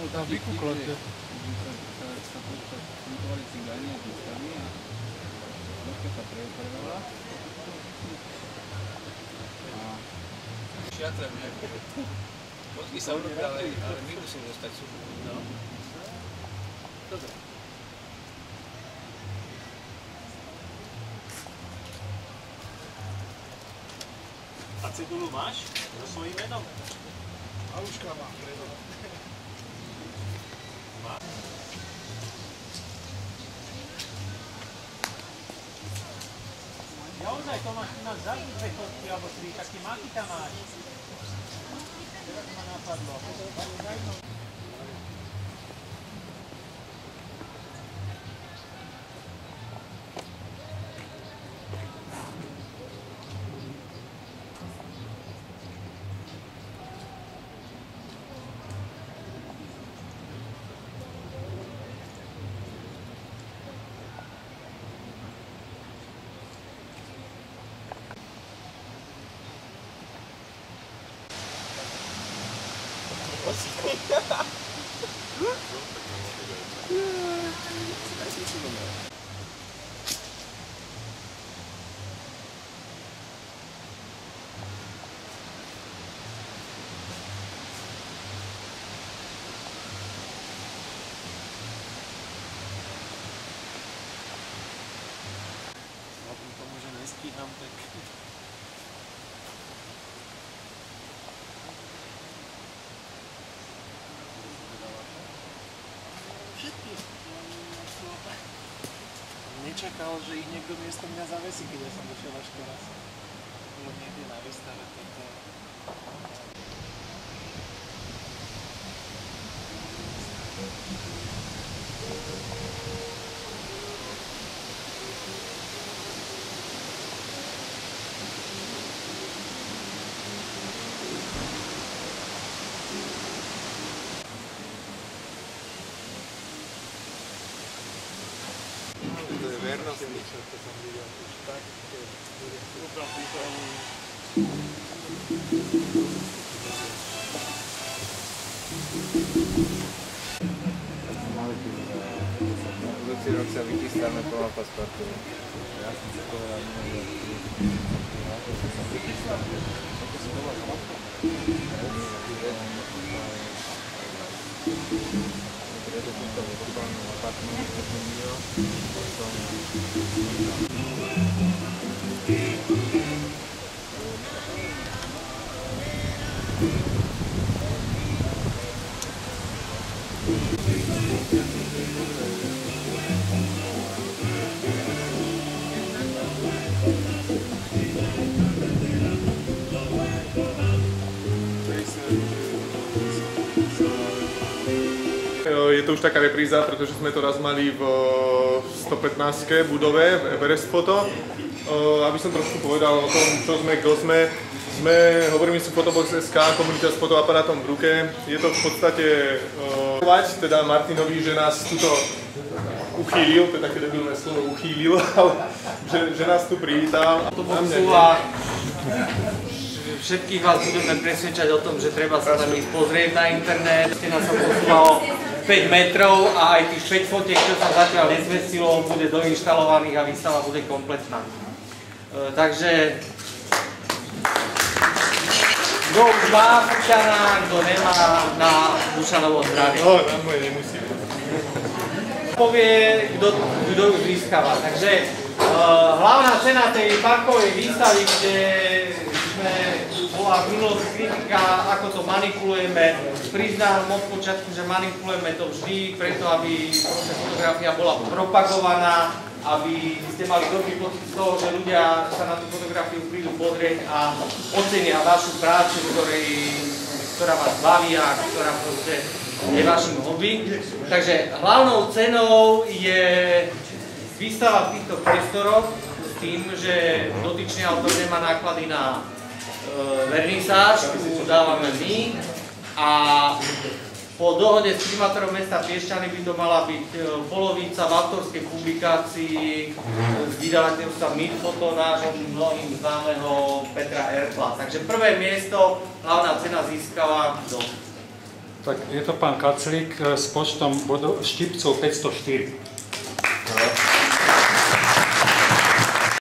Tam vykúklote. Sa fungovali cigáni a pískami a dneska sa preveľa. Šiatrem, ne? Fotky sa urobia, ale my musím dostať sú. No. Dobre. A cedulu máš? So svojím menom? Aluška má. Naozaj, Tomáš, ty máš zadní dve fotky, alebo tri, taký malý tam máš. Teraz ma napadlo. Nestíham, tak... Všetky. Nečakal, že ich niekto miesto mňa zavesí, keď ja som došiel až teraz. Bolo niekde na výstave toto. vernosti. Budúci rok sa vychystáme po Paspartu. Ja som si povedal, že som vypísal. Ako si to volá? Preto som to vykúpal na apartment, potom Je to už taká repríza, pretože sme to raz mali v 115. budove v Everest Photo. Aby som trošku povedal o tom, čo sme, kto sme. Hovoríme si Photobox.sk, komunita s fotoaparátom v ruke. Je to v podstate teda Martinovi, že nás tuto uchýlil, to je také debilné slovo, uchýlil, ale že nás tu privítal. Všetkých vás budeme presvedčať o tom, že treba sa tam ísť pozrieť na internet. Nás sa posúvalo 5 metrov a aj tých 5 fotiek, čo sa zatiaľ nezmestilo, bude doinštalovaných a výstava bude kompletná. Takže kto už má Fučana, kto nemá na Fučanovo zdravie. No, na moje nemusí. Povie, kto už získava. Takže hlavná cena tej parkovej výstavy, kde bola v minulosti kritika, ako to manipulujeme. Priznám od počiatku, že manipulujeme to vždy preto, aby fotografia bola propagovaná, aby ste mali dobrý pocit z toho, že ľudia sa na tú fotografiu prídu pozrieť a ocenia vašu prácu, ktorá vás baví a ktorá proste je vašim hobby. Takže hlavnou cenou je výstava v týchto priestoroch s tým, že dotyčný autor nemá náklady na vernisáž, tu dávame my a po dohode s primátorom mesta Piešťany by to mala byť polovica v autorskej publikácii z vydavateľstva Midfoto nášho mnohým známeho Petra Ertla. Takže prvé miesto, hlavná cena získala kto? Tak je to pán Kaclík s počtom štipcov 504.